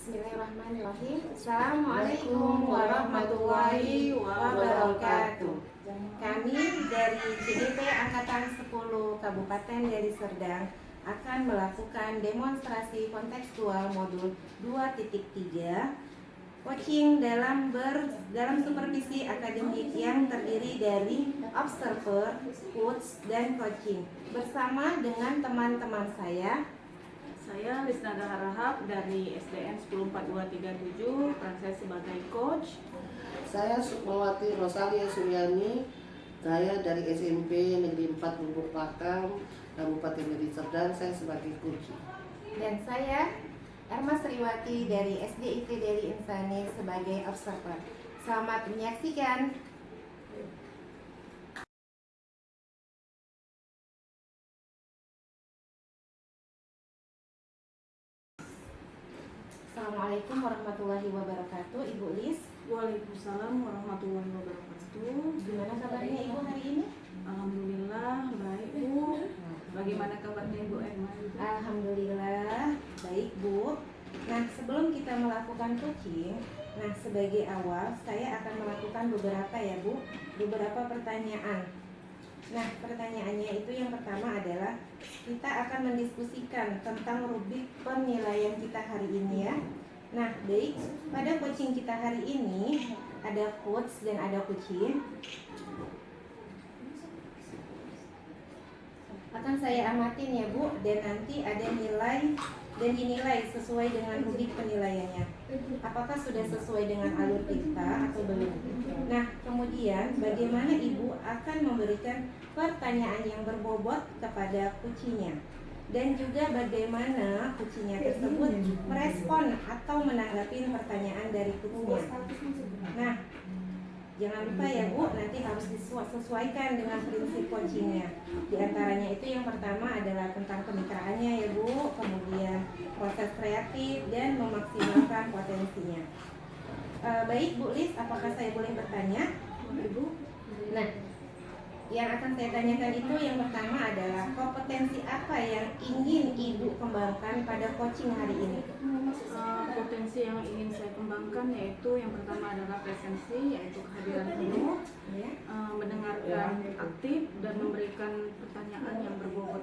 Bismillahirrahmanirrahim. Assalamualaikum warahmatullahi wabarakatuh. Kami dari CDP Angkatan 10 Kabupaten Deli Serdang akan melakukan demonstrasi kontekstual modul 2.3 coaching dalam supervisi akademik yang terdiri dari observer, coach, dan coaching bersama dengan teman-teman saya. Saya Lisnada Harahap dari SDN 104237, peran saya sebagai coach. Saya Sukmawati Rosalia Suryani, saya dari SMP Negeri 4 Lubuk Pakam, Kabupaten Deli Serdang, saya sebagai coach. Dan saya Erma Sriwati dari SDIT Deli Insani sebagai observer. Selamat menyaksikan. Assalamualaikum warahmatullahi wabarakatuh, Ibu Lis. Waalaikumsalam warahmatullahi wabarakatuh. Gimana kabarnya Ibu hari ini? Alhamdulillah baik Bu. Bagaimana kabarnya Ibu Erma? Alhamdulillah baik Bu. Nah, sebelum kita melakukan coaching, sebagai awal saya akan melakukan beberapa pertanyaan. Nah, pertanyaannya itu yang pertama adalah kita akan mendiskusikan tentang rubrik penilaian kita hari ini ya. Nah, baik, pada coaching kita hari ini ada coach dan ada coaching. Akan saya amatin ya Bu, dan nanti ada nilai dan dinilai sesuai dengan rubrik penilaiannya. Apakah sudah sesuai dengan alur kita atau belum? Nah, kemudian bagaimana Ibu akan memberikan pertanyaan yang berbobot kepada kucinya, dan juga bagaimana kucinya tersebut merespon atau menanggapi pertanyaan dari kucinya. Nah, jangan lupa ya Bu, nanti harus disesuaikan dengan prinsip coachingnya. Di antaranya itu yang pertama adalah tentang kemitraannya ya Bu, kemudian proses kreatif dan memaksimalkan potensinya. Baik Bu Lis, apakah saya boleh bertanya? Ibu. Nah, yang akan saya tanyakan itu yang pertama adalah kompetensi apa yang ingin Ibu kembangkan pada coaching hari ini? Potensi yang ingin saya kembangkan yaitu yang pertama adalah presensi, yaitu kehadiran penuh, mendengarkan aktif dan memberikan pertanyaan yang berbobot.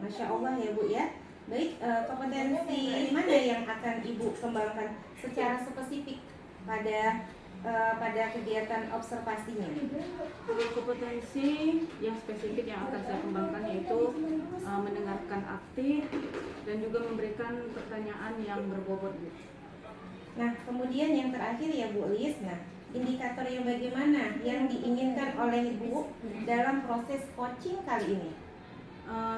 Masya Allah ya Bu ya. Baik, kompetensi mana yang akan Ibu kembangkan secara spesifik pada kegiatan observasinya? Kompetensi yang spesifik yang akan saya kembangkan yaitu mendengarkan aktif dan juga memberikan pertanyaan yang berbobot. Nah, kemudian yang terakhir ya Bu Lis, indikator yang bagaimana yang diinginkan oleh Ibu dalam proses coaching kali ini?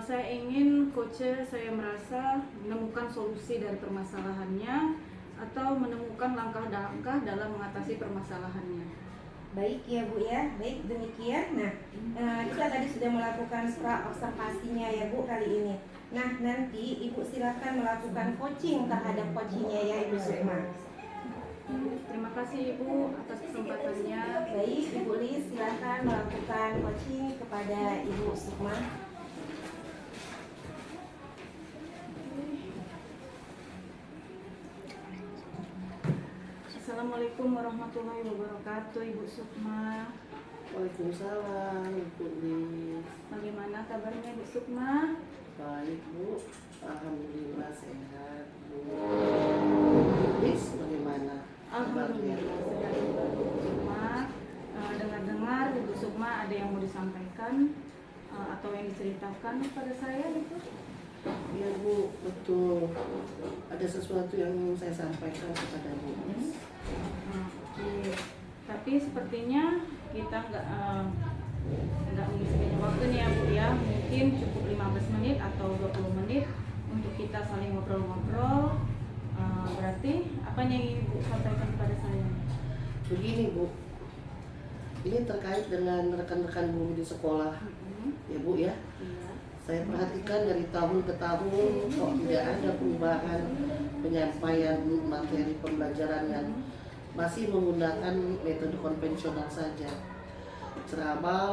Saya ingin coach saya merasa menemukan solusi dari permasalahannya atau menemukan langkah-langkah dalam mengatasi permasalahannya. Baik ya Bu ya, baik demikian. Kita tadi sudah melakukan pra-observasinya ya Bu kali ini. Nah, nanti Ibu silakan melakukan coaching terhadap coachingnya ya Ibu Sukma. Terima kasih Ibu atas kesempatannya. Baik, Ibu Lis silakan melakukan coaching kepada Ibu Sukma. Assalamualaikum warahmatullahi wabarakatuh, Ibu Sukma. Waalaikumsalam, Ibu Lis. Bagaimana kabarnya Ibu Sukma? Baik Bu, alhamdulillah sehat Bu. Lis, bagaimana kabarnya? Alhamdulillah sehat juga Ibu Sukma. Dengar-dengar Ibu Sukma ada yang mau disampaikan atau yang diceritakan kepada saya gitu? Iya Bu, betul. Ada sesuatu yang ingin saya sampaikan kepada Bu Lis. Oke. Tapi sepertinya kita nggak mengisi banyak waktu nih ya Bu ya. Mungkin cukup 15 menit atau 20 menit untuk kita saling ngobrol-ngobrol. Berarti apa yang ingin Ibu sampaikan kepada saya? Begini Bu, ini terkait dengan rekan-rekan Bu di sekolah ya Bu ya. Iya. Saya perhatikan dari tahun ke tahun kok tidak ada perubahan penyampaian materi pembelajaran yang masih menggunakan metode konvensional saja. Ceramah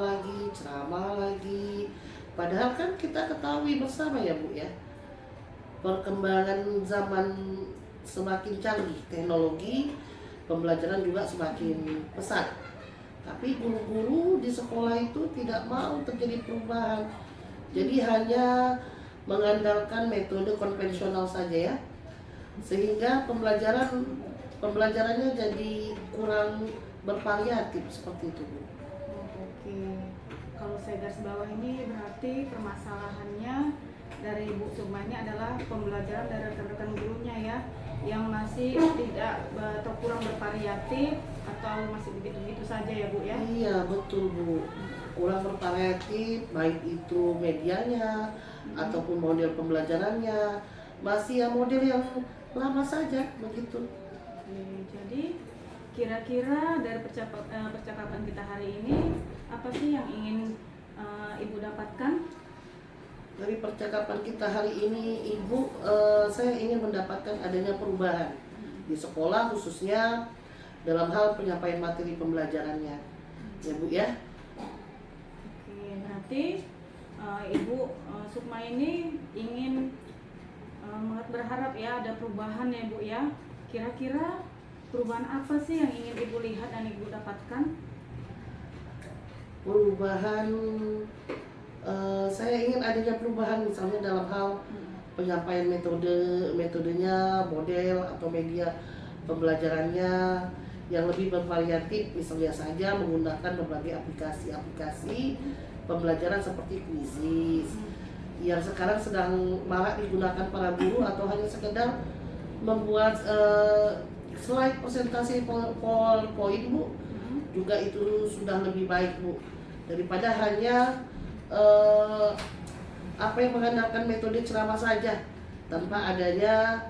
lagi. Padahal kan kita ketahui bersama ya Bu ya, perkembangan zaman semakin canggih, teknologi pembelajaran juga semakin pesat. Tapi guru-guru di sekolah itu tidak mau terjadi perubahan. Jadi hanya mengandalkan metode konvensional saja ya. Sehingga pembelajarannya jadi kurang bervariatif seperti itu, Bu. Oke, kalau saya garis bawah ini berarti permasalahannya dari Bu Sukma ini adalah pembelajaran dari rekan-rekan gurunya ya, yang masih tidak atau kurang bervariatif atau masih begitu-begitu saja ya Bu ya? Iya betul, Bu. Kurang bervariatif, baik itu medianya ataupun model pembelajarannya, masih ya model yang lama saja begitu. Oke, jadi kira-kira dari percakapan kita hari ini apa sih yang ingin Ibu dapatkan? Dari percakapan kita hari ini, Ibu, saya ingin mendapatkan adanya perubahan di sekolah, khususnya dalam hal penyampaian materi pembelajarannya, ya Bu ya. Oke, berarti Ibu Sukma ini ingin berharap ya ada perubahan ya Bu ya. Kira-kira perubahan apa sih yang ingin Ibu lihat dan Ibu dapatkan? Perubahan, saya ingin adanya perubahan misalnya dalam hal penyampaian metodenya, model atau media pembelajarannya yang lebih bervariatif, misalnya saja menggunakan berbagai aplikasi pembelajaran seperti Quizizz yang sekarang sedang marak digunakan para guru, atau hanya sekedar membuat slide presentasi PowerPoint, Bu, juga itu sudah lebih baik, Bu, daripada hanya apa yang mengandalkan metode ceramah saja tanpa adanya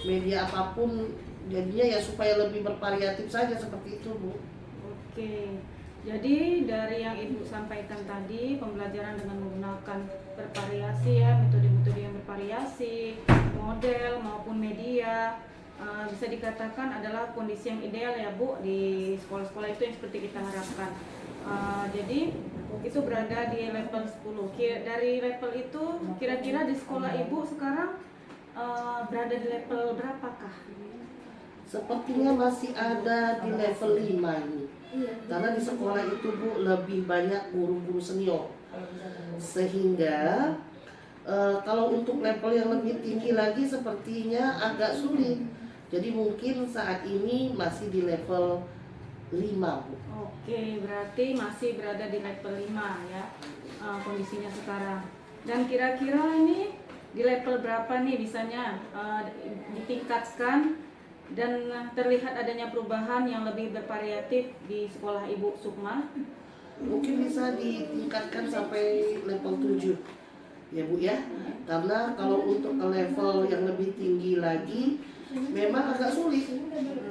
media apapun. Jadinya ya supaya lebih bervariatif saja seperti itu, Bu. Oke, jadi dari yang Ibu sampaikan tadi, pembelajaran dengan menggunakan bervariasi ya, metode-metode yang bervariasi, model maupun media, bisa dikatakan adalah kondisi yang ideal ya Bu di sekolah-sekolah itu yang seperti kita harapkan. Jadi itu berada di level 10. Dari level itu kira-kira di sekolah Ibu sekarang berada di level berapakah? Sepertinya masih ada di level 5 ini. Karena di sekolah itu, Bu, lebih banyak guru-guru senior. Sehingga kalau untuk level yang lebih tinggi lagi sepertinya agak sulit. Jadi mungkin saat ini masih di level 5, Bu. Oke, berarti masih berada di level 5 ya kondisinya sekarang. Dan kira-kira ini di level berapa nih bisanya ditingkatkan dan terlihat adanya perubahan yang lebih bervariatif di sekolah Ibu Sukma? Mungkin bisa ditingkatkan sampai level 7 ya, Bu ya. Karena kalau untuk ke level yang lebih tinggi lagi memang agak sulit,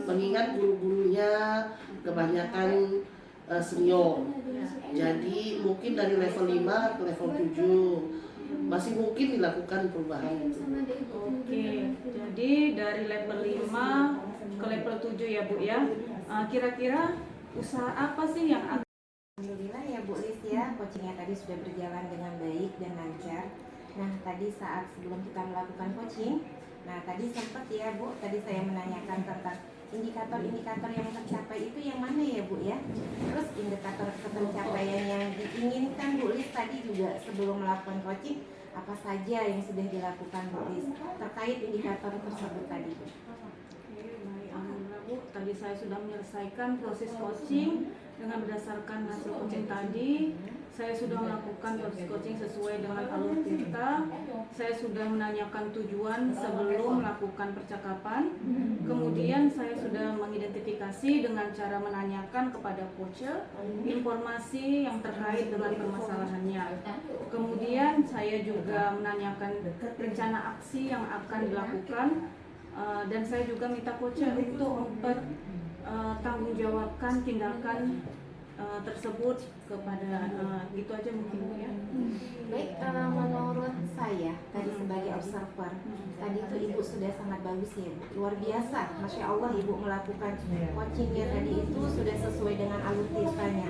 mengingat guru-gurunya kebanyakan senior. Jadi mungkin dari level 5 ke level 7 masih mungkin dilakukan perubahan itu. Oke, jadi dari level 5 ke level 7 ya Bu ya. Kira-kira usaha apa sih yang Alhamdulillah ya Bu Lis ya, coachingnya tadi sudah berjalan dengan baik dan lancar. Nah tadi saat sebelum kita melakukan coaching, nah tadi sempat ya Bu, tadi saya menanyakan tentang indikator-indikator yang tercapai itu yang mana ya Bu ya. Terus indikator pencapaian yang diinginkan Bu Lis tadi juga sebelum melakukan coaching, apa saja yang sudah dilakukan Bu Lis terkait indikator tersebut tadi Bu? Oke, baik, alhamdulillah Bu. Tadi saya sudah menyelesaikan proses coaching dengan berdasarkan hasil coaching tadi. Saya sudah melakukan proses coaching sesuai dengan alur kita. Saya sudah menanyakan tujuan sebelum melakukan percakapan. Kemudian saya sudah mengidentifikasi dengan cara menanyakan kepada coacher informasi yang terkait dengan permasalahannya. Kemudian saya juga menanyakan rencana aksi yang akan dilakukan. Dan saya juga minta coacher untuk mempertanggungjawabkan tindakan tersebut kepada gitu aja mungkin Bu ya. Baik, menurut saya tadi sebagai observer tadi itu Ibu sudah sangat bagus ya Bu, luar biasa, Masya Allah Ibu melakukan coachingnya tadi itu sudah sesuai dengan alur ceritanya.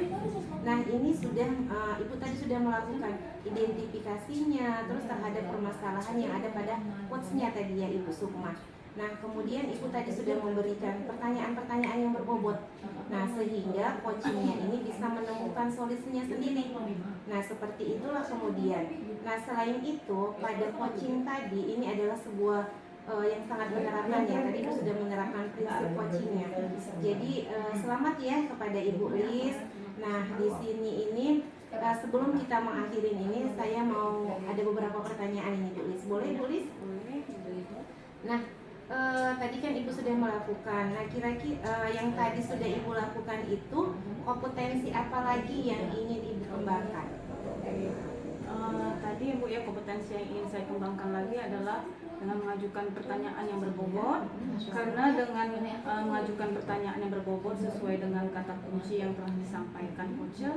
Nah ini sudah Ibu tadi sudah melakukan identifikasinya terus terhadap permasalahan yang ada pada coachnya tadi ya Ibu Sukma. Nah, kemudian Ibu tadi sudah memberikan pertanyaan-pertanyaan yang berbobot. Nah, sehingga coachingnya ini bisa menemukan solusinya sendiri. Nah, seperti itulah kemudian. Nah, selain itu, pada coaching tadi ini adalah sebuah yang sangat menerapkan ya. Tadi Ibu sudah menerapkan prinsip coachingnya. Jadi, selamat ya kepada Ibu Lis. Nah, di sini ini sebelum kita mengakhiri ini, saya mau ada beberapa pertanyaan ini Bu Lis. Boleh Bu Lis? Nah, tadi kan Ibu sudah melakukan. Nah, kira-kira yang tadi sudah Ibu lakukan itu kompetensi apa lagi yang ingin Ibu kembangkan? Tadi Bu ya, kompetensi yang ingin saya kembangkan lagi adalah dengan mengajukan pertanyaan yang berbobot, karena dengan mengajukan pertanyaan yang berbobot sesuai dengan kata kunci yang telah disampaikan coach,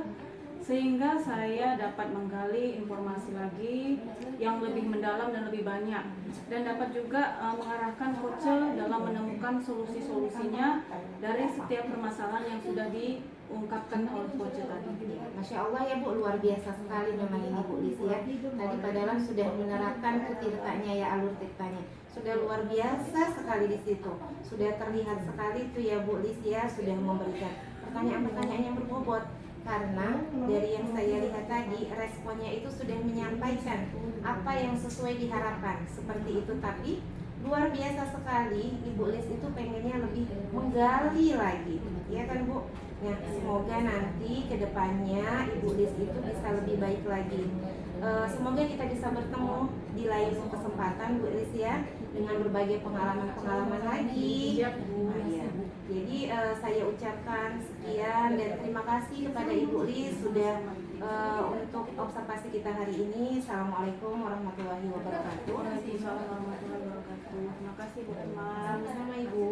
sehingga saya dapat menggali informasi lagi yang lebih mendalam dan lebih banyak, dan dapat juga mengarahkan coach dalam menemukan solusi-solusinya dari setiap permasalahan yang sudah diungkapkan oleh coach tadi. Masya Allah ya Bu, luar biasa sekali memang ini Bu Lis ya. Tadi Pak Dalam sudah menerapkan tirtanya ya, alur tirtanya. Sudah luar biasa sekali di situ. Sudah terlihat sekali tuh ya Bu Lis ya, sudah memberikan pertanyaan-pertanyaan yang berbobot. Karena dari yang saya lihat tadi, responnya itu sudah menyampaikan apa yang sesuai diharapkan. Seperti itu, tapi luar biasa sekali Ibu Lis itu pengennya lebih menggali lagi, ya kan Bu? Nah, semoga nanti ke depannya Ibu Lis itu bisa lebih baik lagi. Semoga kita bisa bertemu di lain kesempatan Bu Lis ya, dengan berbagai pengalaman-pengalaman lagi. Nah, ya. Jadi saya ucapkan sekian dan terima kasih kepada Ibu Lis sudah untuk observasi kita hari ini. Assalamualaikum warahmatullahi wabarakatuh. Waalaikumsalam warahmatullahi wabarakatuh. Terima kasih Bu Irma. Sama-sama Ibu.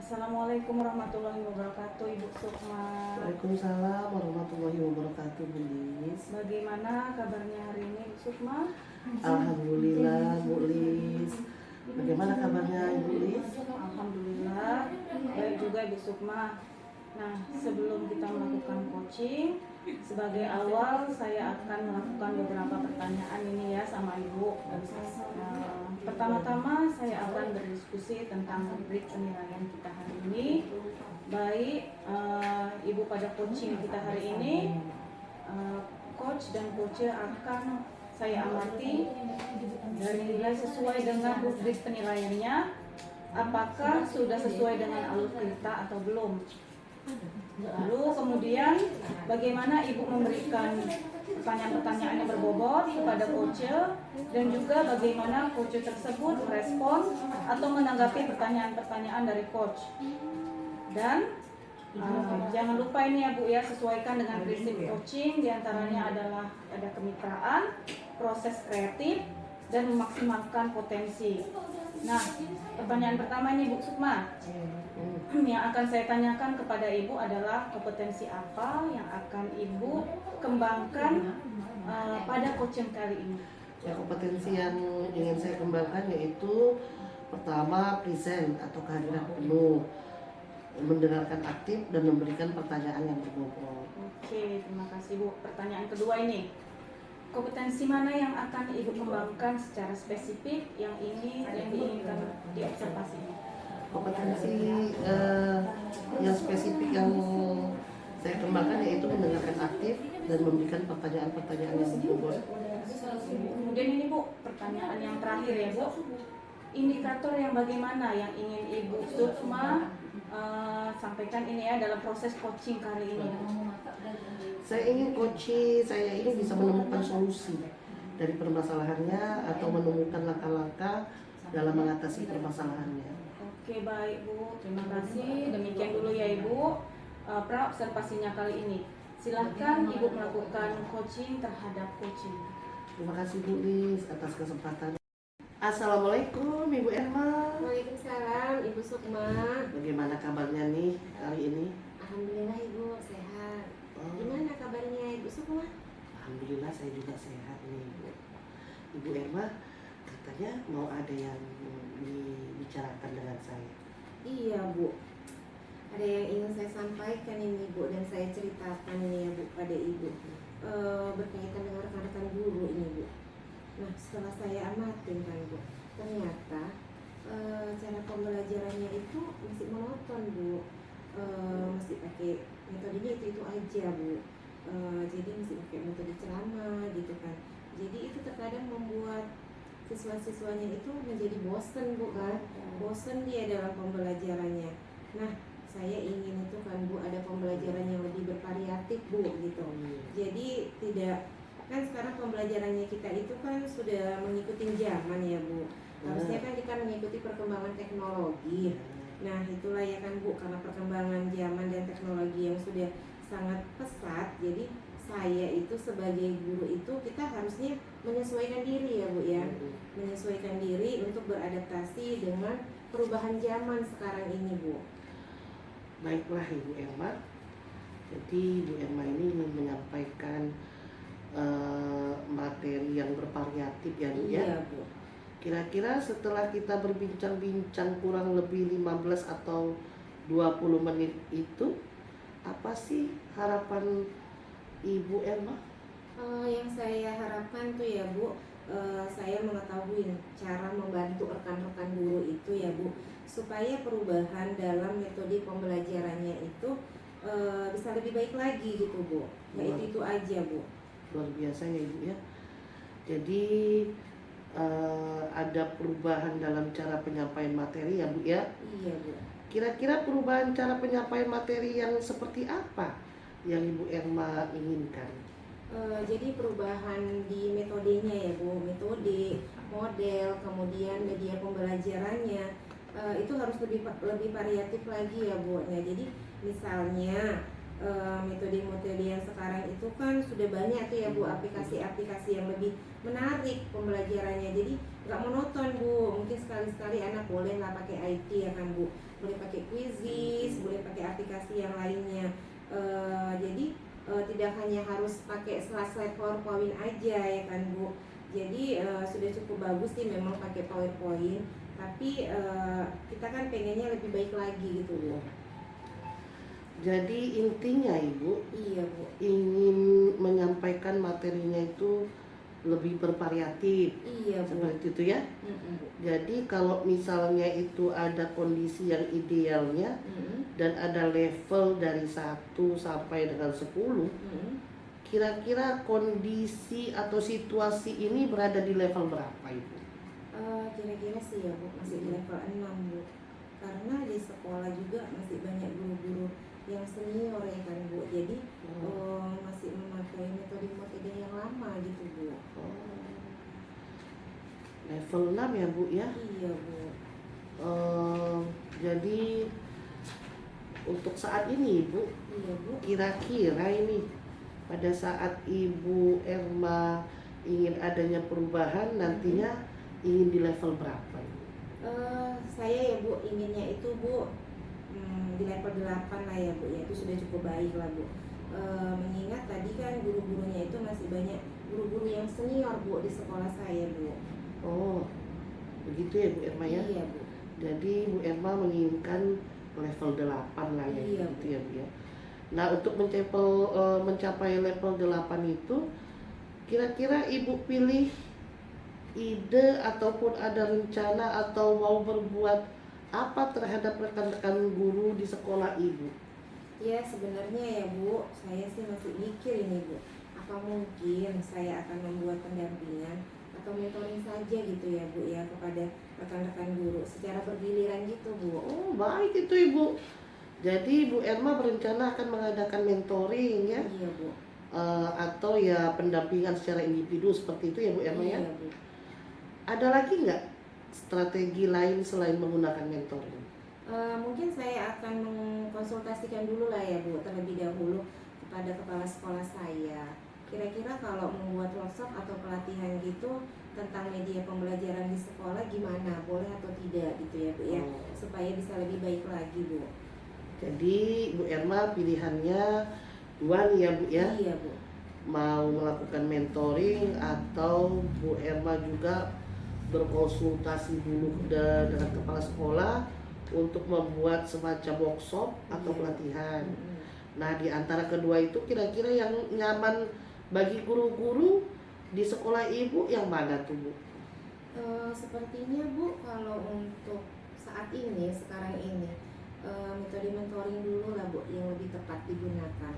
Assalamualaikum warahmatullahi wabarakatuh, Ibu Sukma. Waalaikumsalam warahmatullahi wabarakatuh, Bu Lis. Bagaimana kabarnya hari ini, Bu Sukma? Alhamdulillah, Bu Lis. Bagaimana kabarnya Ibu Lis? Alhamdulillah, baik juga Ibu Sukma. Nah, sebelum kita melakukan coaching, sebagai awal saya akan melakukan beberapa pertanyaan ini ya sama Ibu. Pertama-tama saya akan berdiskusi tentang rubrik penilaian kita hari ini. Baik, Ibu pada coaching kita hari ini, coach dan coach akan saya amati dari nilai sesuai dengan rubrik penilaiannya, apakah sudah sesuai dengan alur cerita atau belum. Lalu kemudian bagaimana Ibu memberikan pertanyaan-pertanyaan yang berbobot kepada coach, dan juga bagaimana coach tersebut merespon atau menanggapi pertanyaan-pertanyaan dari coach. Dan jangan lupa ini ya Bu ya, sesuaikan dengan prinsip coaching, diantaranya adalah ada kemitraan, proses kreatif, dan memaksimalkan potensi. Nah, pertanyaan pertama ini Bu Sukma, yang akan saya tanyakan kepada Ibu adalah kompetensi apa yang akan Ibu kembangkan pada coaching kali ini? Ya, kompetensi yang ingin saya kembangkan yaitu pertama present atau kehadiran penuh, mendengarkan aktif dan memberikan pertanyaan yang berbobot. Oke, terima kasih Bu. Pertanyaan kedua ini, kompetensi mana yang akan Ibu kembangkan secara spesifik yang diinginkan diobservasi ini? Kompetensi yang spesifik yang saya kembangkan yaitu mendengarkan aktif dan memberikan pertanyaan-pertanyaan yang berbobot. Kemudian ini Bu, pertanyaan yang terakhir ya Bu, indikator yang bagaimana yang ingin Ibu Sukma sampaikan ini ya dalam proses coaching kali ini? Saya ingin coaching, saya ini bisa menemukan solusi dari permasalahannya atau menemukan langkah-langkah dalam mengatasi permasalahannya. Oke, baik Bu, terima kasih. Demikian dulu ya Ibu pra-observasinya kali ini. Silahkan Ibu melakukan coaching terhadap coaching. Terima kasih Bu Lis atas kesempatan. Assalamualaikum Ibu Erma. Waalaikumsalam Ibu Sukma. Bagaimana kabarnya nih kali ini? Alhamdulillah Ibu sehat. Gimana kabarnya Ibu Sukma? Alhamdulillah saya juga sehat nih Bu. Ibu Erma katanya mau ada yang dibicarakan dengan saya. Iya Bu, ada yang ingin saya sampaikan ini Bu, dan saya ceritakan ini ya Bu pada Ibu. berkaitan dengan rekan-rekan guru ini Bu. Nah setelah saya amatin kan Bu, ternyata cara pembelajarannya itu masih monoton Bu, masih pakai metodenya itu aja Bu. Jadi masih pakai metode ceramah gitu kan. Jadi itu terkadang membuat siswa-siswanya itu menjadi bosen Bu kan, bosen dia dalam pembelajarannya. Nah saya ingin itu kan Bu ada pembelajaran yang lebih bervariatif Bu gitu. Jadi tidak, kan sekarang pembelajarannya kita itu kan sudah mengikuti zaman ya Bu. Harusnya kan kita mengikuti perkembangan teknologi. Nah itulah ya kan Bu, karena perkembangan zaman dan teknologi yang sudah sangat pesat, jadi saya itu sebagai guru itu kita harusnya menyesuaikan diri ya Bu ya, menyesuaikan diri untuk beradaptasi dengan perubahan zaman sekarang ini Bu. Baiklah Ibu Erma, jadi Ibu Erma ini ingin menyampaikan materi yang bervariatif ya Bu ya. Iya Bu. Kira-kira setelah kita berbincang-bincang kurang lebih 15 atau 20 menit itu, apa sih harapan Ibu Erma? Yang saya harapkan tuh ya Bu, saya mengetahui cara membantu rekan-rekan guru itu ya Bu, supaya perubahan dalam metode pembelajarannya itu bisa lebih baik lagi gitu Bu. Ya itu aja Bu. Luar biasa ya Ibu ya. Jadi ada perubahan dalam cara penyampaian materi ya Bu ya. Iya Bu. Kira-kira perubahan cara penyampaian materi yang seperti apa yang Ibu Erma inginkan? Jadi perubahan di metodenya ya Bu, metode, model, kemudian media pembelajarannya itu harus lebih variatif lagi ya Bu. Ya, jadi misalnya metode-metode yang sekarang itu kan sudah banyak tuh ya Bu, aplikasi-aplikasi yang lebih menarik pembelajarannya. Jadi nggak monoton Bu, mungkin sekali-sekali anak boleh lah pakai IT ya kan Bu, boleh pakai Quizizz, boleh pakai aplikasi yang lainnya. Jadi tidak hanya harus pakai slide PowerPoint aja ya kan Bu. Jadi sudah cukup bagus sih memang pakai PowerPoint, tapi kita kan pengennya lebih baik lagi gitu Bu. Jadi intinya Ibu, Iya Bu. ingin menyampaikan materinya itu lebih bervariatif. Iya Bu. Seperti itu ya. Mm-mm. Jadi kalau misalnya itu ada kondisi yang idealnya dan ada level dari 1 sampai dengan 10, kira-kira kondisi atau situasi ini berada di level berapa Ibu? Kira-kira sih ya Bu, masih di level 6 Bu. Karena di sekolah juga masih banyak guru-guru yang senior ya kan Bu. Jadi masih memakai metode-metode yang lama gitu Bu. Level 6 ya Bu ya. Iya Bu. Jadi untuk saat ini Ibu, Iya Bu. kira-kira ini pada saat Ibu Erma ingin adanya perubahan, nantinya ingin di level berapa Ibu? Saya ya Bu inginnya itu Bu di level 8 lah ya Bu ya, itu sudah cukup baik lah Bu. Mengingat tadi kan guru-gurunya itu masih banyak guru-guru yang senior Bu di sekolah saya Bu. Oh, begitu ya Bu Erma ya? Iya Bu. Jadi Bu Erma menginginkan level 8 lah ya, Iya, gitu ya Bu ya. Nah untuk mencapai level 8 itu, kira-kira Ibu pilih ide ataupun ada rencana atau mau berbuat apa terhadap rekan-rekan guru di sekolah Ibu? Ya sebenarnya ya Bu, saya sih masih mikir ini Bu, apa mungkin saya akan membuat pendampingan atau mentoring saja gitu ya Bu ya kepada rekan-rekan guru secara bergiliran gitu Bu. Oh baik itu Ibu. Jadi Bu Erma berencana akan mengadakan mentoring ya, Iya Bu. atau ya pendampingan secara individu seperti itu ya Bu Erma ya. Iya Bu. Ada lagi nggak strategi lain selain menggunakan mentoring? Mungkin saya akan mengkonsultasikan dulu lah ya Bu terlebih dahulu kepada kepala sekolah saya. Kira-kira kalau membuat workshop atau pelatihan gitu tentang media pembelajaran di sekolah gimana, boleh atau tidak gitu ya Bu ya, supaya bisa lebih baik lagi Bu. Jadi Bu Erma pilihannya dua nih ya Bu ya, Iya Bu. mau melakukan mentoring atau Bu Erma juga berkonsultasi dulu dengan kepala sekolah untuk membuat semacam workshop atau Iya. pelatihan. Nah di antara kedua itu kira-kira yang nyaman Bagi guru-guru di sekolah ibu yang mana tuh Bu? Sepertinya Bu, kalau untuk saat ini, sekarang ini, metode mentoring dulu lah Bu yang lebih tepat digunakan.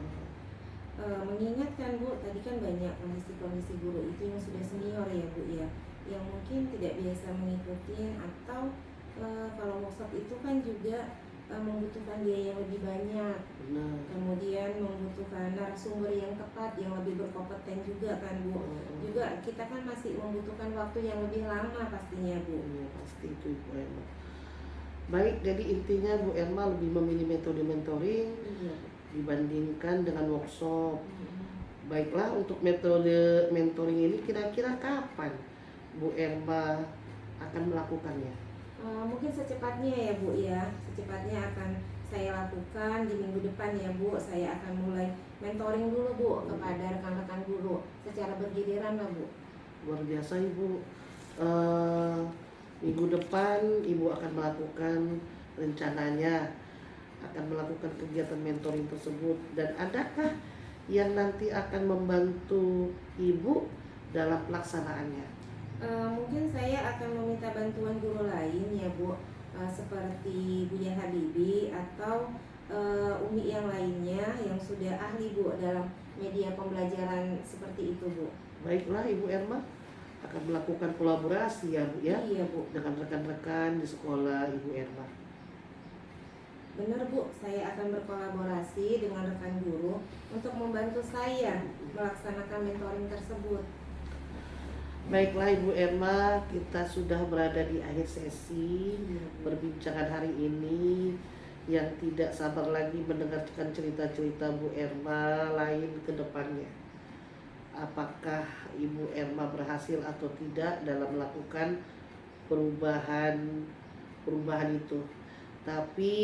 Mengingatkan Bu, tadi kan banyak kondisi-kondisi guru itu yang sudah senior ya Bu ya, yang mungkin tidak biasa mengikuti, atau kalau workshop itu kan juga membutuhkan biaya yang lebih banyak, Benar. kemudian membutuhkan narasumber yang tepat, yang lebih berkompeten juga kan Bu. Juga kita kan masih membutuhkan waktu yang lebih lama pastinya Bu. Iya, pasti itu Ibu Erma. Baik, jadi intinya Bu Erma lebih memilih metode mentoring Iya. dibandingkan dengan workshop. Baiklah, untuk metode mentoring ini kira-kira kapan Bu Erma akan melakukannya? Mungkin secepatnya ya Bu ya, secepatnya akan saya lakukan di minggu depan ya Bu. Saya akan mulai mentoring dulu Bu kepada rekan-rekan guru secara bergiliran lah Bu. Luar biasa Ibu. Minggu depan Ibu akan melakukan, rencananya akan melakukan kegiatan mentoring tersebut, dan adakah yang nanti akan membantu Ibu dalam pelaksanaannya? Mungkin saya akan meminta bantuan guru lain ya Bu, seperti Buya Habibi atau Umi yang lainnya yang sudah ahli Bu dalam media pembelajaran seperti itu Bu. Baiklah Ibu Erma akan melakukan kolaborasi ya Bu ya, Iya Bu, dengan rekan-rekan di sekolah Ibu Erma. benar Bu, saya akan berkolaborasi dengan rekan guru untuk membantu saya melaksanakan mentoring tersebut. Baiklah Ibu Erma, kita sudah berada di akhir sesi perbincangan hari ini, yang tidak sabar lagi mendengarkan cerita-cerita Bu Erma lain ke depannya. Apakah Ibu Erma berhasil atau tidak dalam melakukan perubahan itu? Tapi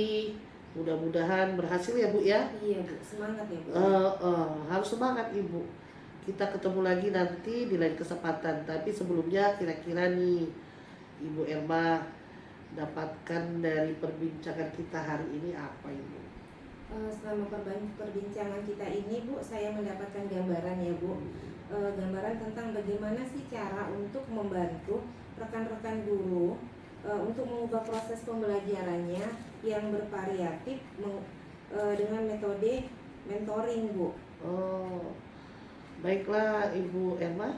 mudah-mudahan berhasil ya Bu ya. Iya Bu, semangat ya Bu. Harus semangat Ibu. Kita ketemu lagi nanti di lain kesempatan. Tapi sebelumnya kira-kira nih Ibu Erma dapatkan dari perbincangan kita hari ini apa Ibu? Selama perbincangan kita ini Bu, saya mendapatkan gambaran ya Bu, gambaran tentang bagaimana sih cara untuk membantu rekan-rekan guru untuk mengubah proses pembelajarannya yang bervariatif dengan metode mentoring Bu. Oh, baiklah Ibu Erma,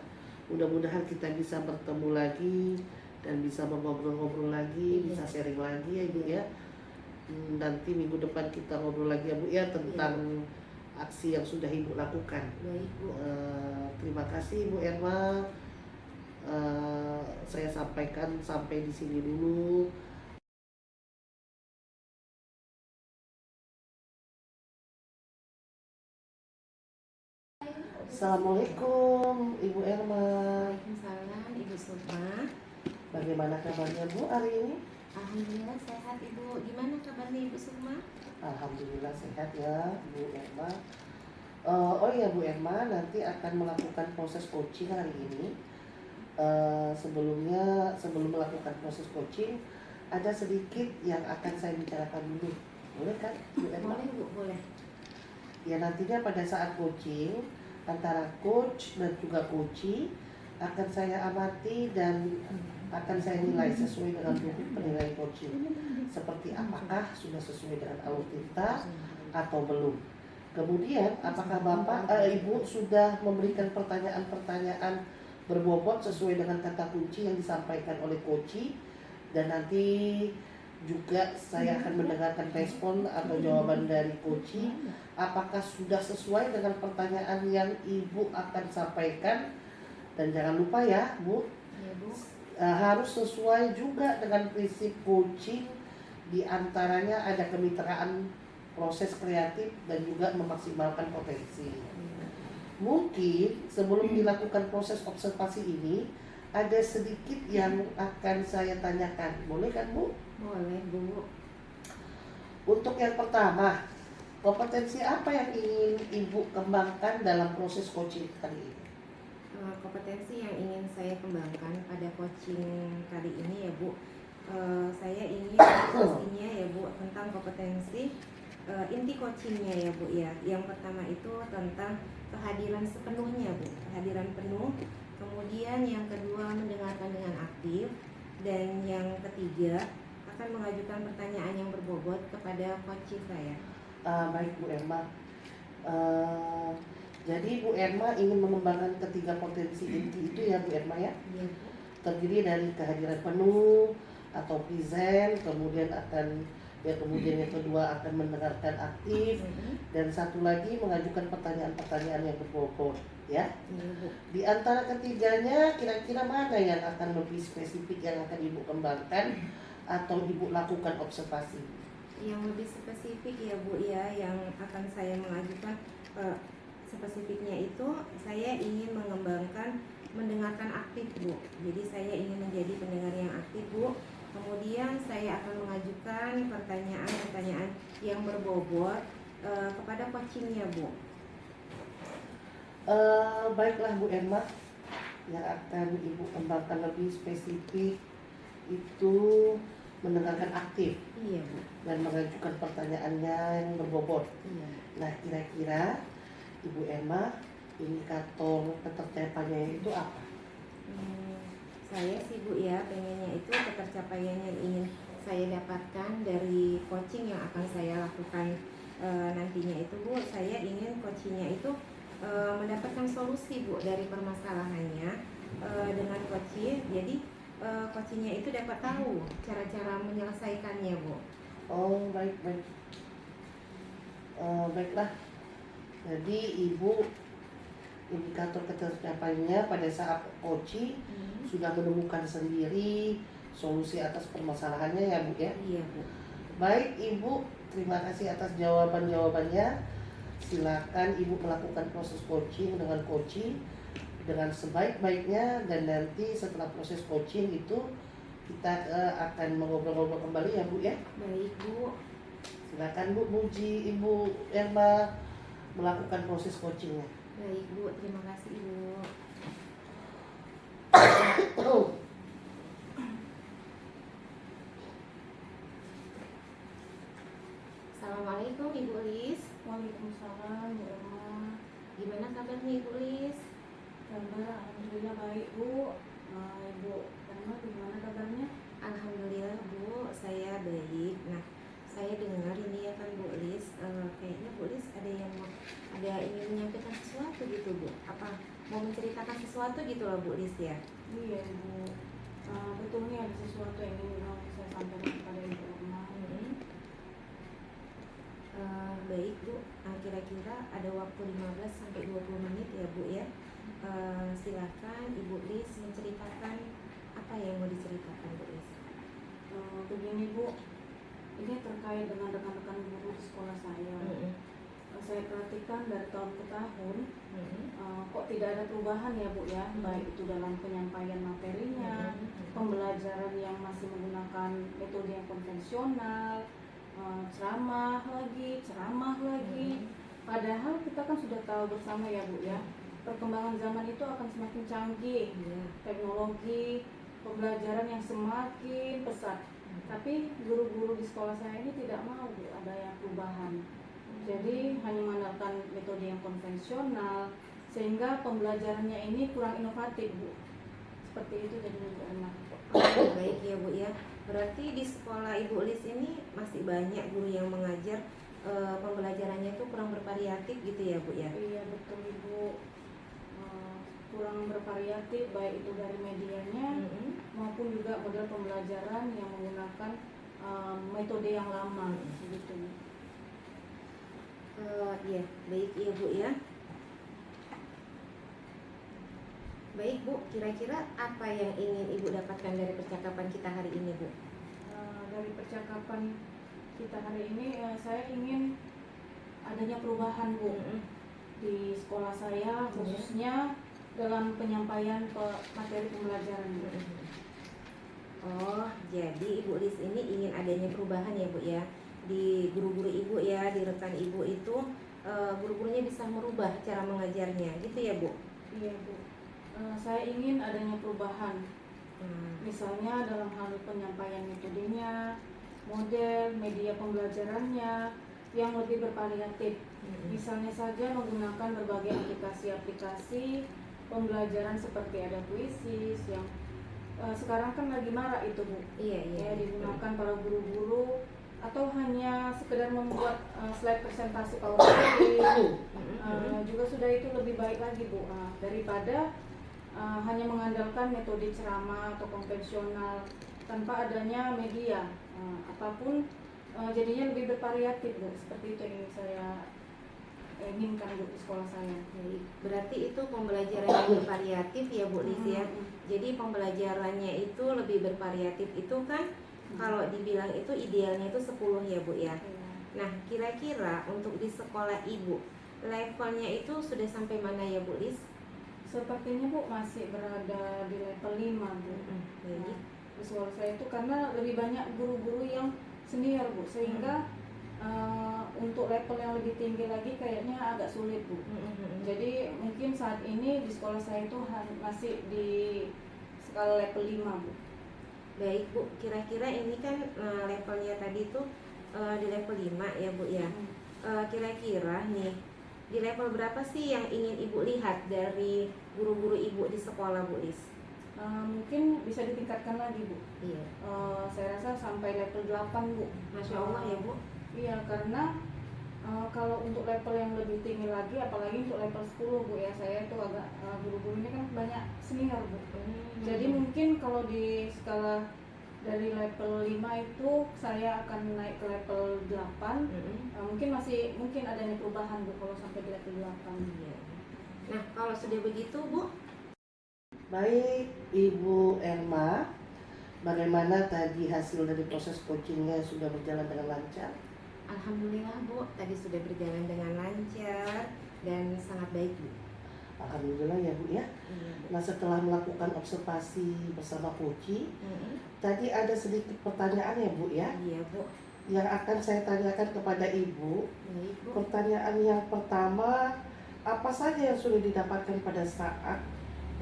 mudah-mudahan kita bisa bertemu lagi dan bisa ngobrol-ngobrol lagi, bisa sharing lagi ya Ibu ya. Nanti minggu depan kita ngobrol lagi ya Bu ya tentang aksi yang sudah Ibu lakukan. Baik Bu. Terima kasih Ibu Erma. Saya sampaikan sampai di sini dulu. Assalamualaikum Ibu Erma. Waalaikumsalam Ibu Sukma. Bagaimana kabarnya Bu hari ini? Alhamdulillah sehat Ibu. Gimana kabarnya Ibu Sukma? Alhamdulillah sehat ya Bu Erma. Oh iya Bu Erma, nanti akan melakukan proses coaching hari ini. Sebelum melakukan proses coaching, ada sedikit yang akan saya bicarakan dulu. Boleh kan Bu Erma? Boleh Bu, boleh. Ya, nantinya pada saat coaching antara coach dan juga coachee akan saya amati dan akan saya nilai sesuai dengan buku penilaian coaching. Seperti apakah sudah sesuai dengan alur kita atau belum. Kemudian apakah Ibu sudah memberikan pertanyaan-pertanyaan berbobot sesuai dengan kata kunci yang disampaikan oleh coachee, dan nanti juga saya akan mendengarkan respon atau jawaban dari coachee. Apakah sudah sesuai dengan pertanyaan yang Ibu akan sampaikan, dan jangan lupa ya Bu, Ya Bu. harus sesuai juga dengan prinsip coaching. Di antaranya ada kemitraan, proses kreatif, dan juga memaksimalkan potensi. Mungkin sebelum dilakukan proses observasi ini, ada sedikit yang akan saya tanyakan. Boleh kan Bu? Boleh Bu. Untuk yang pertama, kompetensi apa yang ingin Ibu kembangkan dalam proses coaching kali ini? Kompetensi yang ingin saya kembangkan pada coaching kali ini ya Bu, saya ingin pastinya ya Bu tentang kompetensi inti coachingnya ya Bu ya. Yang pertama itu tentang kehadiran sepenuhnya Bu, kehadiran penuh. Kemudian yang kedua mendengarkan dengan aktif, dan yang ketiga akan mengajukan pertanyaan yang berbobot kepada coach saya. Baik Bu Erma. Jadi Bu Erma ingin mengembangkan ketiga potensi inti itu ya Bu Erma ya. Iya Bu. Terdiri dari kehadiran penuh atau present, kemudian yang kedua akan mendengarkan aktif, dan satu lagi mengajukan pertanyaan-pertanyaan yang berbobot ya. Iya Bu. Di antara ketiganya kira-kira mana yang akan lebih spesifik yang akan Ibu kembangkan atau Ibu lakukan observasi? Yang lebih spesifik ya Bu ya, yang akan saya mengajukan spesifiknya itu saya ingin mengembangkan mendengarkan aktif Bu. Jadi saya ingin menjadi pendengar yang aktif Bu. Kemudian saya akan mengajukan pertanyaan-pertanyaan yang berbobot kepada coachingnya Bu. Baiklah Bu Emma, yang akan Ibu kembangkan lebih spesifik itu mendengarkan aktif Iya Bu. dan mengajukan pertanyaannya yang berbobot. Iya. Nah, kira-kira Ibu Emma, indikator ketercapaiannya itu apa? Saya sih Bu ya, pengennya itu ketercapaian yang ingin saya dapatkan dari coaching yang akan saya lakukan nantinya itu Bu. Saya ingin coachingnya itu mendapatkan solusi Bu dari permasalahannya dengan coaching. Jadi coachingnya itu dapat tahu cara-cara menyelesaikannya Bu. Oh, baik. Baiklah. Jadi Ibu indikator ketercapaiannya pada saat coaching sudah menemukan sendiri solusi atas permasalahannya ya Bu ya. Iya Bu. Baik Ibu, terima kasih atas jawabannya. Silakan Ibu melakukan proses coaching dengan sebaik-baiknya, dan nanti setelah proses coaching itu kita akan mengobrol-ngobrol kembali ya Bu ya. Baik Bu. Silakan Bu, muji Ibu Erma melakukan proses coachingnya. Baik Bu, terima kasih Bu. Assalamualaikum Ibu Lis. Waalaikumsalam Bu Erma. Gimana kabarnya Ibu Lis? Kabar alhamdulillah baik Bu. Ibu Erma gimana kabarnya? Alhamdulillah Bu, saya baik. Nah, saya dengar ini ya kan Bu Lis, kayaknya Bu Lis ada ingin menyampaikan sesuatu gitu Bu. Apa mau menceritakan sesuatu gitu loh Bu Lis ya? Iya Bu. Betul nih ada sesuatu yang ingin saya sampaikan kepada Ibu Erma. Baik Bu, kira-kira ada waktu 15 sampai 20 menit ya Bu ya. Silakan Ibu Lis menceritakan apa yang mau diceritakan Bu Lis. Begini Bu, ini terkait dengan rekan-rekan guru di sekolah saya. Saya perhatikan dari tahun ke tahun kok tidak ada perubahan ya Bu ya, baik itu dalam penyampaian materinya, pembelajaran yang masih menggunakan metode yang konvensional, ceramah lagi. Padahal kita kan sudah tahu bersama ya Bu ya, perkembangan zaman itu akan semakin canggih, teknologi, pembelajaran yang semakin pesat. Tapi guru-guru di sekolah saya ini tidak mau Bu ada yang perubahan. Jadi hanya mengandalkan metode yang konvensional, sehingga pembelajarannya ini kurang inovatif Bu. Seperti itu jadi Bu Erma. Baik ya Bu ya. Berarti di sekolah Ibu Lis ini masih banyak guru yang mengajar pembelajarannya itu kurang bervariatif gitu ya Bu ya? Iya betul Ibu. Kurang bervariatif baik itu dari medianya maupun juga model pembelajaran yang menggunakan metode yang lama gitu. Iya, baik ya Bu ya. Baik Bu, kira-kira apa yang ingin Ibu dapatkan dari percakapan kita hari ini Bu? Dari percakapan kita hari ini saya ingin adanya perubahan Bu di sekolah saya, khususnya dalam penyampaian materi pembelajaran. Oh, jadi Ibu Lis ini ingin adanya perubahan ya Bu ya, di guru-guru Ibu ya, di rekan Ibu itu guru-gurunya bisa merubah cara mengajarnya gitu ya Bu? Iya Bu. Saya ingin adanya perubahan, misalnya dalam hal penyampaian metodenya, model, media pembelajarannya, yang lebih bervariatif. Misalnya saja menggunakan berbagai aplikasi-aplikasi pembelajaran seperti ada Quizzes yang sekarang kan lagi marak itu Bu. Iya. Ya, digunakan para guru-guru atau hanya sekedar membuat slide presentasi PowerPoint. Juga sudah itu lebih baik lagi Bu, daripada hanya mengandalkan metode ceramah atau konvensional tanpa adanya media. Apapun jadinya lebih bervariatif Bu, seperti itu yang saya inginkan Bu di sekolah saya. Baik, berarti itu pembelajaran yang bervariatif ya Bu Lis ya. Jadi pembelajarannya itu lebih bervariatif itu kan kalau dibilang itu idealnya itu 10 ya Bu ya. Nah, kira-kira untuk di sekolah Ibu levelnya itu sudah sampai mana ya Bu Lis? Sepertinya Bu masih berada di level 5 Bu. Baik. Di sekolah saya itu karena lebih banyak guru-guru yang senior Bu, sehingga untuk level yang lebih tinggi lagi kayaknya agak sulit Bu. Jadi mungkin saat ini di sekolah saya itu masih di skala level 5 Bu. Baik Bu, kira-kira ini kan levelnya tadi tuh di level 5 ya Bu ya. Kira-kira nih di level berapa sih yang ingin Ibu lihat dari guru-guru Ibu di sekolah Bu Lis? Mungkin bisa ditingkatkan lagi Bu. Iya. Saya rasa sampai level 8 Bu. Masya Allah ya Bu. Iya, karena kalau untuk level yang lebih tinggi lagi, apalagi untuk level 10 Bu ya, saya itu agak guru-gurunya kan banyak senior Bu. Jadi mungkin kalau di skala dari level 5 itu saya akan naik ke level 8. Mungkin adanya perubahan Bu kalau sampai di level 8. Iya. Nah, kalau sudah begitu Bu, Baik, Ibu Erma, bagaimana tadi hasil dari proses coachingnya sudah berjalan dengan lancar? alhamdulillah Bu, tadi sudah berjalan dengan lancar dan sangat baik Bu. Alhamdulillah ya Bu ya. Iya, Bu. Nah, setelah melakukan observasi bersama coach, tadi ada sedikit pertanyaan ya Bu ya, Iya Bu. yang akan saya tanyakan kepada Ibu. Baik Bu. Pertanyaan yang pertama, apa saja yang sudah didapatkan pada saat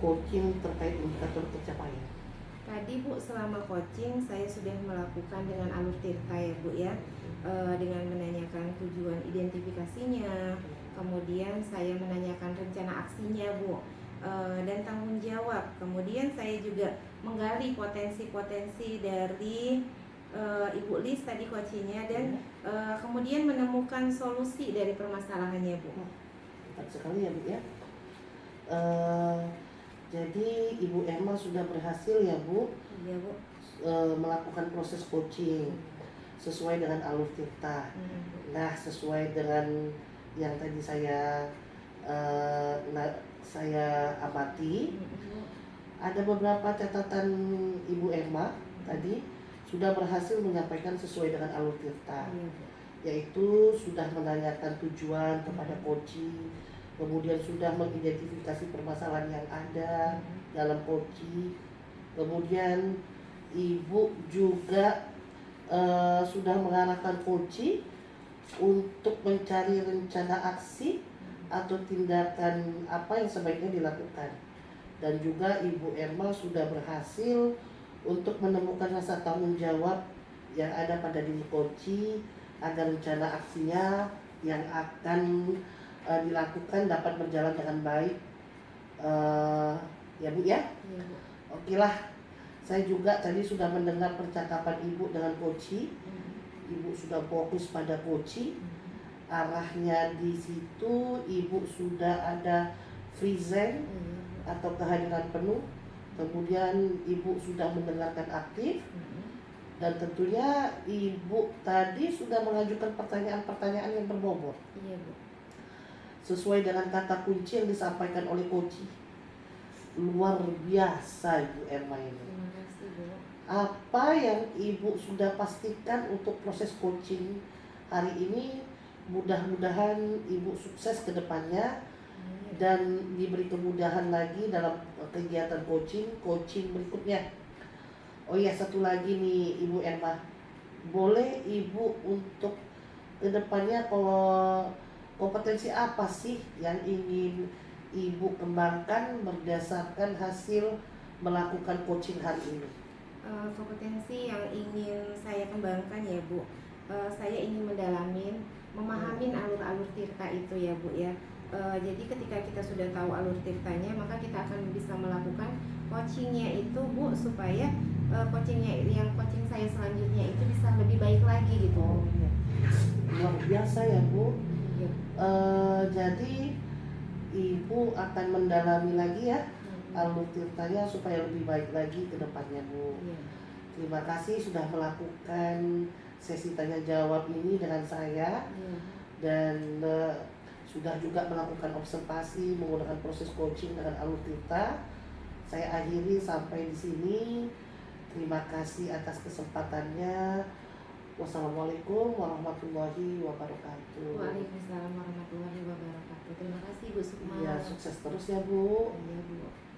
coaching terkait indikator pencapaian? Tadi Bu, selama coaching saya sudah melakukan dengan alur tirta ya Bu ya, dengan menanyakan tujuan identifikasinya, kemudian saya menanyakan rencana aksinya Bu, dan tanggung jawab. Kemudian saya juga menggali potensi-potensi dari Ibu Lis tadi coachingnya dan kemudian menemukan solusi dari permasalahannya Bu. Tepat sekali ya Bu ya. Jadi Ibu Emma sudah berhasil ya Bu Iya Bu. melakukan proses coaching sesuai dengan alur tirta. Nah, sesuai dengan yang tadi saya amati, ada beberapa catatan Ibu Emma tadi sudah berhasil menyampaikan sesuai dengan alur tirta, Iya Bu. yaitu sudah menanyakan tujuan kepada coaching, kemudian sudah mengidentifikasi permasalahan yang ada dalam coaching, kemudian Ibu juga sudah mengarahkan coaching untuk mencari rencana aksi atau tindakan apa yang sebaiknya dilakukan, dan juga Ibu Erma sudah berhasil untuk menemukan rasa tanggung jawab yang ada pada diri coaching agar rencana aksinya yang akan dilakukan dapat berjalan dengan baik. Ya Bu ya. Iya Bu. Oke lah, saya juga tadi sudah mendengar percakapan Ibu dengan coaching. Ibu sudah fokus pada coaching. Arahnya di situ Ibu sudah ada present atau kehadiran penuh. Kemudian Ibu sudah mendengarkan aktif. Dan tentunya Ibu tadi sudah mengajukan pertanyaan-pertanyaan yang berbobot Iya Bu. sesuai dengan kata kunci yang disampaikan oleh coach. Luar biasa Ibu Erma ini. Terima kasih Bu. Apa yang Ibu sudah pastikan untuk proses coaching hari ini, mudah-mudahan Ibu sukses ke depannya dan diberi kemudahan lagi dalam kegiatan coaching berikutnya. Oh iya, satu lagi nih Ibu Erma, boleh Ibu untuk ke depannya kompetensi apa sih yang ingin Ibu kembangkan berdasarkan hasil melakukan coaching hari ini? Kompetensi yang ingin saya kembangkan ya Bu, saya ingin mendalamin memahamin alur-alur tirta itu ya Bu ya. Jadi ketika kita sudah tahu alur tirtanya, maka kita akan bisa melakukan coachingnya itu Bu, supaya coaching saya selanjutnya itu bisa lebih baik lagi gitu. Oh iya, luar biasa ya Bu. Ya. Jadi Ibu akan mendalami lagi ya alur tirtanya supaya lebih baik lagi ke depannya Bu. Iya. Terima kasih sudah melakukan sesi tanya jawab ini dengan saya, Iya. dan sudah juga melakukan observasi menggunakan proses coaching dengan alur tirta. Saya akhiri sampai di sini. Terima kasih atas kesempatannya. Wassalamualaikum warahmatullahi wabarakatuh. Waalaikumsalam warahmatullahi wabarakatuh. Terima kasih Bu Sukma. Iya, sukses terus ya Bu. Iya Bu.